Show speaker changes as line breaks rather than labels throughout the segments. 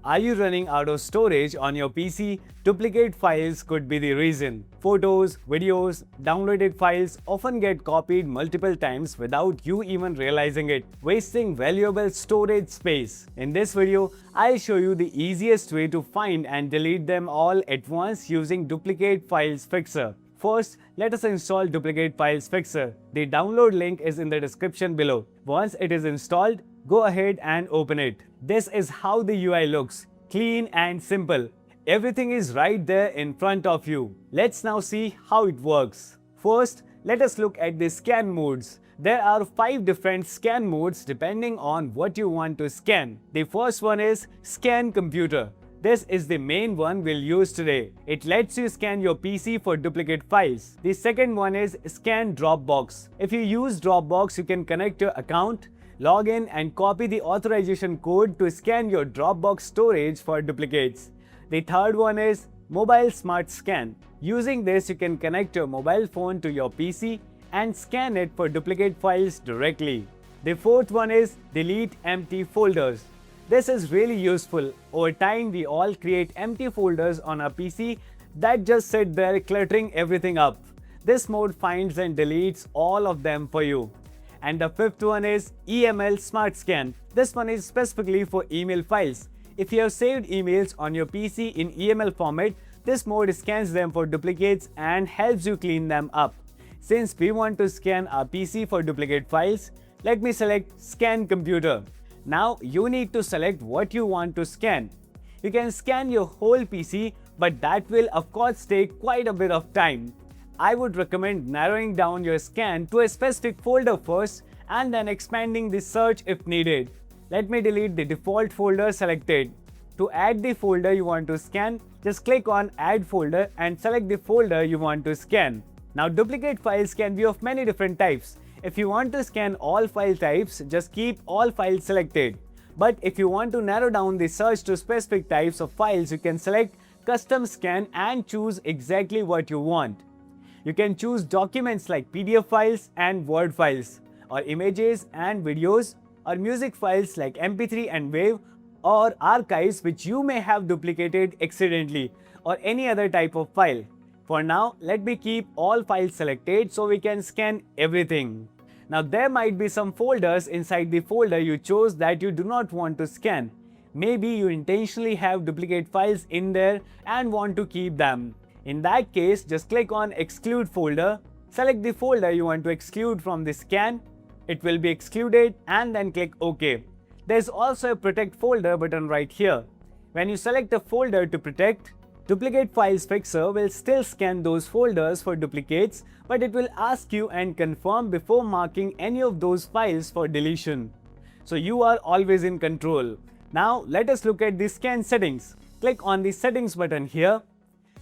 Are you running out of storage on your PC? Duplicate files could be the reason. Photos, videos, downloaded files often get copied multiple times without you even realizing it, wasting valuable storage space. In this video, I'll show you the easiest way to find and delete them all at once using Duplicate Files Fixer. First, let us install Duplicate Files Fixer. The download link is in the description below. Once it is installed, go ahead and open it. This is how the UI looks, clean and simple. Everything is right there in front of you. Let's now see how it works. First, let us look at the scan modes. There are 5 different scan modes depending on what you want to scan. The first one is Scan Computer. This is the main one we'll use today. It lets you scan your PC for duplicate files. The second one is Scan Dropbox. If you use Dropbox, you can connect your account, log in and copy the authorization code to scan your Dropbox storage for duplicates. The third one is Mobile Smart Scan. Using this, you can connect your mobile phone to your PC and scan it for duplicate files directly. The fourth one is Delete Empty Folders. This is really useful. Over time, we all create empty folders on our PC that just sit there cluttering everything up. This mode finds and deletes all of them for you. And the fifth one is EML Smart Scan. This one is specifically for email files. If you have saved emails on your PC in EML format, this mode scans them for duplicates and helps you clean them up. Since we want to scan our PC for duplicate files, let me select Scan Computer. Now you need to select what you want to scan. You can scan your whole PC, but that will of course take quite a bit of time. I would recommend narrowing down your scan to a specific folder first and then expanding the search if needed. Let me delete the default folder selected. To add the folder you want to scan, just click on Add Folder and select the folder you want to scan. Now duplicate files can be of many different types. If you want to scan all file types, just keep all files selected. But if you want to narrow down the search to specific types of files, you can select Custom Scan and choose exactly what you want. You can choose documents like PDF files and Word files, or images and videos, or music files like MP3 and WAV, or archives which you may have duplicated accidentally, or any other type of file. For now, let me keep all files selected so we can scan everything. Now there might be some folders inside the folder you chose that you do not want to scan. Maybe you intentionally have duplicate files in there and want to keep them. In that case, just click on Exclude Folder, select the folder you want to exclude from the scan. It will be excluded and then click OK. There's also a Protect Folder button right here. When you select a folder to protect, Duplicate Files Fixer will still scan those folders for duplicates, but it will ask you and confirm before marking any of those files for deletion. So you are always in control. Now let us look at the scan settings. Click on the Settings button here.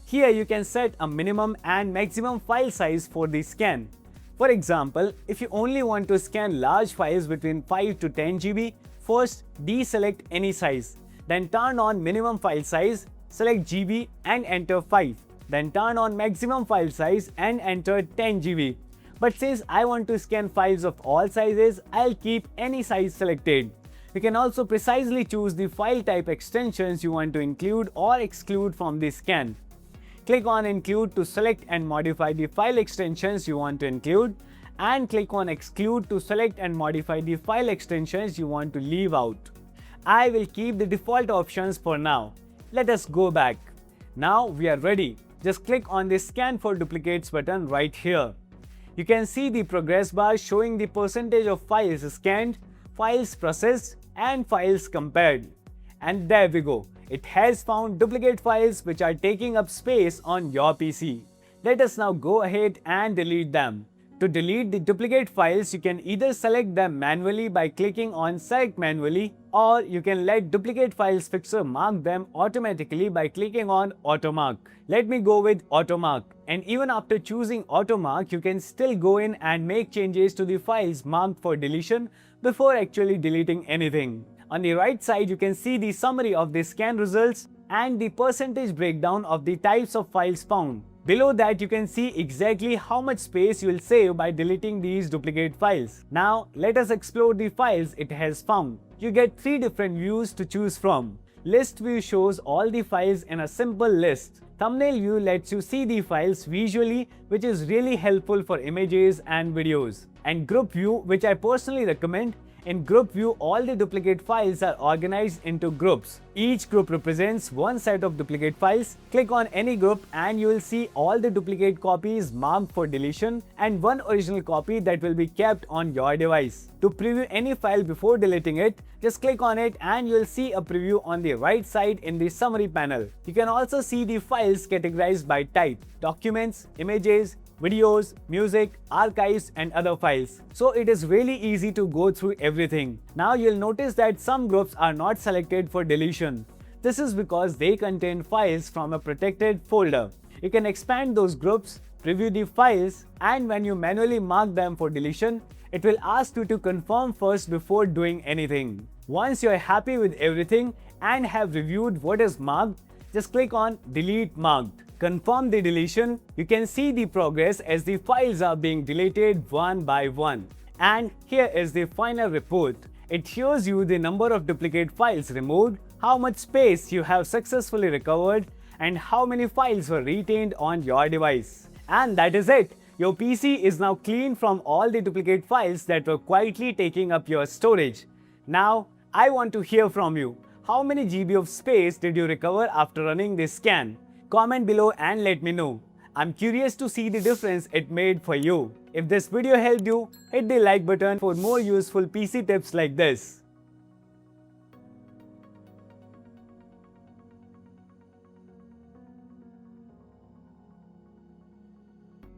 Here you can set a minimum and maximum file size for the scan. For example, if you only want to scan large files between 5 to 10 GB, first deselect any size. Then turn on minimum file size, select GB and enter 5. Then turn on maximum file size and enter 10 GB. But since I want to scan files of all sizes, I'll keep any size selected. You can also precisely choose the file type extensions you want to include or exclude from the scan. Click on Include to select and modify the file extensions you want to include, and click on Exclude to select and modify the file extensions you want to leave out. I will keep the default options for now. Let us go back. Now we are ready. Just click on the Scan for Duplicates button right here. You can see the progress bar showing the percentage of files scanned, files processed, and files compared. And there we go. It has found duplicate files which are taking up space on your PC. Let us now go ahead and delete them. To delete the duplicate files, you can either select them manually by clicking on Select Manually, or you can let Duplicate Files Fixer mark them automatically by clicking on Automark. Let me go with Automark, and even after choosing Automark, you can still go in and make changes to the files marked for deletion before actually deleting anything. On the right side, you can see the summary of the scan results and the percentage breakdown of the types of files found. Below that, you can see exactly how much space you will save by deleting these duplicate files. Now, let us explore the files it has found. You get 3 different views to choose from. List view shows all the files in a simple list. Thumbnail view lets you see the files visually, which is really helpful for images and videos. And group view, which I personally recommend. In group view, all the duplicate files are organized into groups. Each group represents one set of duplicate files. Click on any group and you will see all the duplicate copies marked for deletion and one original copy that will be kept on your device. To preview any file before deleting it, just click on it and you will see a preview on the right side in the summary panel. You can also see the files categorized by type: documents, images, videos, music, archives, and other files. So it is really easy to go through everything. Now you'll notice that some groups are not selected for deletion. This is because they contain files from a protected folder. You can expand those groups, preview the files, and when you manually mark them for deletion, it will ask you to confirm first before doing anything. Once you're happy with everything and have reviewed what is marked, just click on Delete Marked. Confirm the deletion. You can see the progress as the files are being deleted one by one. And here is the final report. It shows you the number of duplicate files removed, how much space you have successfully recovered, and how many files were retained on your device. And that is it. Your PC is now clean from all the duplicate files that were quietly taking up your storage. Now, I want to hear from you. How many GB of space did you recover after running this scan? Comment below and let me know. I'm curious to see the difference it made for you. If this video helped you, hit the like button for more useful PC tips like this.